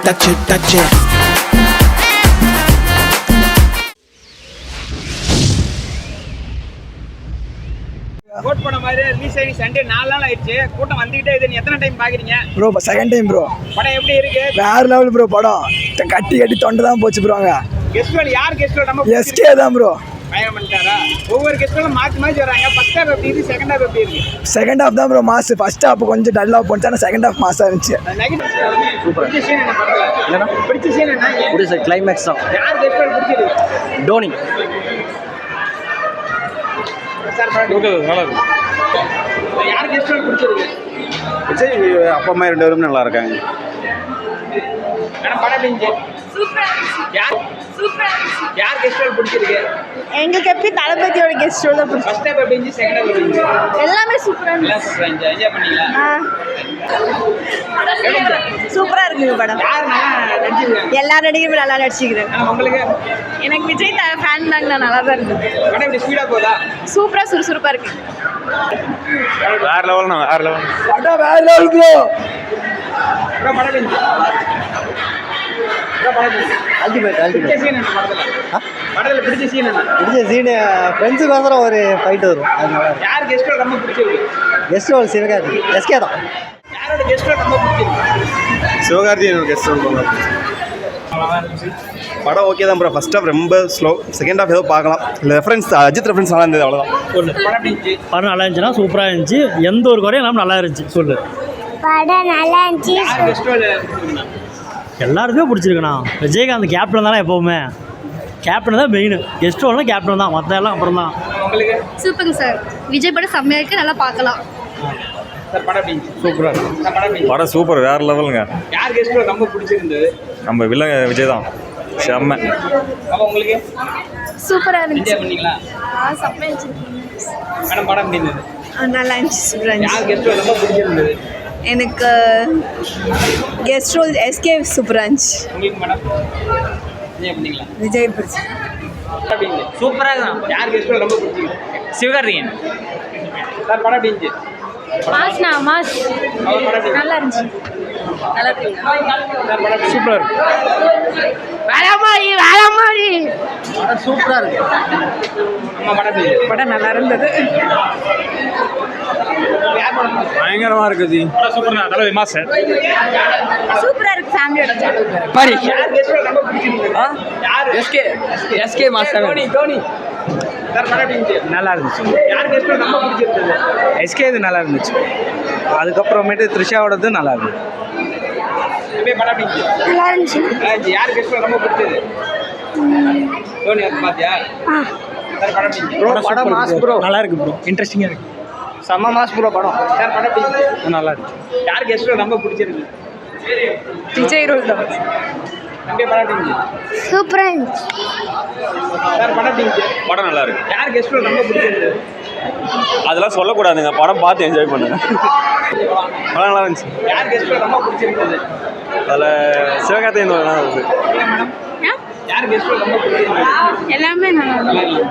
touch it, touch it. Code பண்ண மாதிரி release ஆகி சண்டே 4 நாள் ஆயிடுச்சு. கூட்டம் வந்துகிட்டே இது. நீ எத்தனை டைம் பாக்குறீங்க ப்ரோ? Second time bro. படம் எப்படி இருக்கு? வேற லெவல் ப்ரோ. படம் கட்டி கட்டி தொண்டை தான் போச்சு ப்ரோ. அங்க கெஸ்ட்வல் யார் கெஸ்ட்வல்? நம்ம எஸ்கே தான் ப்ரோ. பயங்கரம் பண்ணிட்டாரா? ஒவ்வொரு கெஸ்ட்வலும் மாத்தி மாத்தி வராங்க. ஃபர்ஸ்ட் ஹாஃப் எப்படி இருக்கு? செகண்ட் ஹாஃப் எப்படி இருக்கு? செகண்ட் ஹாஃப் தான் ப்ரோ மாஸ். ஃபர்ஸ்ட் ஹாஃப் கொஞ்சம் டல்லா போச்சு. ஆனா செகண்ட் ஹாஃப் மாஸா இருந்துச்சு. சூப்பர். பிடிச்ச சீன் என்ன படத்துல? என்னன்னா பிடிச்ச சீன் என்ன? பிடிச்ச கிளைமேக்ஸ் தான். யார் கெஸ்ட்வல் பிடிச்சிருக்கு? டோனி. சார் நல்லா இருக்கு. யார் கெஸ்ட்வல் பிடிச்சிருக்கு? விஜய் அப்பா அம்மா 2 பேரும் நல்லா இருக்காங்க. மேடம் படம் எப்படி சூப்பரா யார் கெஸ்ட்வல் பிடிச்சிருக்கு? எங்களுக்கு எப்படி தளபதியோட கெஸ்ட்வல் தான் பிடிக்கும். ஃபர்ஸ்ட் ஹாஃப் எப்படி இருந்துச்சு? செகண்ட் ஹாஃப் எப்படி இருந்துச்சு? எல்லாமே சூப்பரா எல்லாம் சூப்பரா இருந்துச்சு. என்ஜாய் பண்ணீங்களா? சூப்பரா இருக்குங்க படம். யார் நல்லா நடிச்சிருக்காங்க? எல்லா நடிகருமே நல்லா நடிச்சிருக்காங்க. உங்களுக்கு எனக்கு விஜய் ஃபேன் தாங்க. நல்லா தான் இருந்தது. படம் எப்படி ஸ்பீடா போதா? சூப்பரா சுறுசுறுப்பா இருக்கு. வேற லெவல் வேற லெவல். படம் வேற லெவல் ப்ரோ. படம் இருந்துச்சு. அல்டிமேட் பிடிச்ச சீன் என்ன படத்துல? படத்துல பிடிச்ச சீன் என்ன? பிடிச்ச சீனு ஃப்ரெண்ட்ஸுக்கு வந்து ஒரு ஃபைட் வரும். அதனால யார் கெஸ்ட்வல் ரொம்ப பிடிச்சிருக்கு? Guest role Sivakarthi. எஸ்கே தான். யாரோட கெஸ்ட்வல் ரொம்ப பிடிச்சிருக்கு? சிவகார்த்திகேயன் கெஸ்ட் ரோல் படம் ஓகே தான் ப்ரோ. ஃபர்ஸ்ட் ஹாஃப் ரொம்ப ஸ்லோ. செகண்ட் ஹாஃப் ஏதோ பார்க்கலாம். ரெஃபரன்ஸ் அஜித் ரெஃபரன்ஸ் நல்லா இருந்தது. அவ்வளோதான். படம் எப்படி இருந்துச்சு? படம் நல்லா இருந்துச்சுன்னா சூப்பராக இருந்துச்சு. எந்த ஒரு குறையும் இல்லாமல் நல்லா இருந்துச்சு. சொல்லு. படம் நல்லா இருந்துச்சு. யார் கெஸ்ட்வல் பிடிச்சிருக்குண்ணா? எல்லாருக்குமே பிடிச்சிருக்குண்ணா. விஜயகாந்த் கேப்டன் தானே எப்போவுமே. கேப்டன் தான் மெயின். கெஸ்ட் ரோல்னா கேப்டன் தான். மற்ற எல்லாம் அப்புறம் தான். உங்களுக்கு சூப்பருங்க சார். விஜய் படம் செம்மையா இருக்கு. நல்லா பார்க்கலாம். சார் படம் எப்படி இருந்துச்சு? சூப்பராக இருக்கு. சார் படம் எப்படி இருந்துச்சு? படம் சூப்பர் வேற லெவலுங்க. யார் கெஸ்ட்வல் ரொம்ப பிடிச்சிருந்தது? நம்ம வில்லங்க விஜய் தான். செம்ம. அப்போ உங்களுக்கு சூப்பரா இருந்துச்சு. என்ஜாய் பண்ணீங்களா? செம்மையா இருந்துச்சு. மேடம் படம் எப்படி இருந்தது? நல்லா இருந்துச்சு. சூப்பரா இருந்துச்சு. யார் கெஸ்ட்வல் ரொம்ப பிடிச்சிருந்தது? எனக்கு கெஸ்ட் ரோல் எஸ்கே சூப்பரா இருந்துச்சு. உங்களுக்கு மேடம் என்ஜாய் பண்ணீங்களா? விஜய் பிடிச்சி சூப்பராக தான். யார் கெஸ்ட்வல் ரொம்ப பிடிச்சிருக்கு? சிவகார்த்திகேயன். சார் படம் எப்படி இருந்துச்சு? மாஸ்னா மாஸ் அவர் படம் எப்படி நல்லா இருந்துச்சு. நல்லா இருக்கு. சார் படம் சூப்பராக இருக்கு. படம் சூப்பராக இருக்கு. அம்மா படம் எப்படி இருந்துச்சு? படம் நல்லா இருந்தது. யார் படம் பயங்கரமா இருக்குது. படம் சூப்பர் தான். தலைவர் மாஸ் சூப்பரா இருக்கு. ஃபேமிலியோட பாரி. யார் கெஸ்ட்வல் ரொம்ப பிடிச்சிருக்கு? யார்? SK master. டோனி. சார் படம் எப்படி இருந்துச்சு? நல்லா இருந்துச்சு. யார் கெஸ்ட்வல் ரொம்ப பிடிச்சிருந்தது? எஸ்கே இது நல்லா இருந்துச்சு. அதுக்கப்புறமேட்டு த்ரிஷாவோடது நல்லா இருந்துச்சு. இப்பவே படம் எப்படி இருந்துச்சு? நல்லா இருந்துச்சு. யார் கெஸ்ட்வல் ரொம்ப பிடிச்சது? டோனி வந்து பாத்தியா? சார் படம் எப்படி இருந்துச்சு? ப்ரோ படம் மாஸ் ப்ரோ. நல்லா இருக்கு ப்ரோ. இன்ட்ரெஸ்டிங்காக இருக்கு. செம்ம மாஸ் ப்ரோ படம். சார் படம் எப்படி இருந்துச்சு? நல்லா இருக்கு. யார் கெஸ்ட்வல் ரொம்ப பிடிச்சிருக்கு? விஜய் ரோல் தான். தம்பி படம் எப்படி இருந்துச்சு? சூப்பரா இருந்துச்சு. சார் படம் எப்படி இருந்துச்சு? படம் நல்லா இருக்கு. யார் கெஸ்ட்வல் ரொம்ப பிடிச்சிருக்கு? அதெல்லாம் சொல்லக்கூடாதுங்க. படம் பார்த்து என்ஜாய் பண்ணுங்க. படம் நல்லா இருந்துச்சு. யார் கெஸ்ட்வல் ரொம்ப பிடிச்சிருந்தது? அதில் சிவகார்த்திகேயன் நல்லா இருக்குது. மேடம் யார் கெஸ்ட்வல் ரொம்ப பிடிச்சிருக்கு? எல்லாமே நல்லா நல்லா இருக்கு.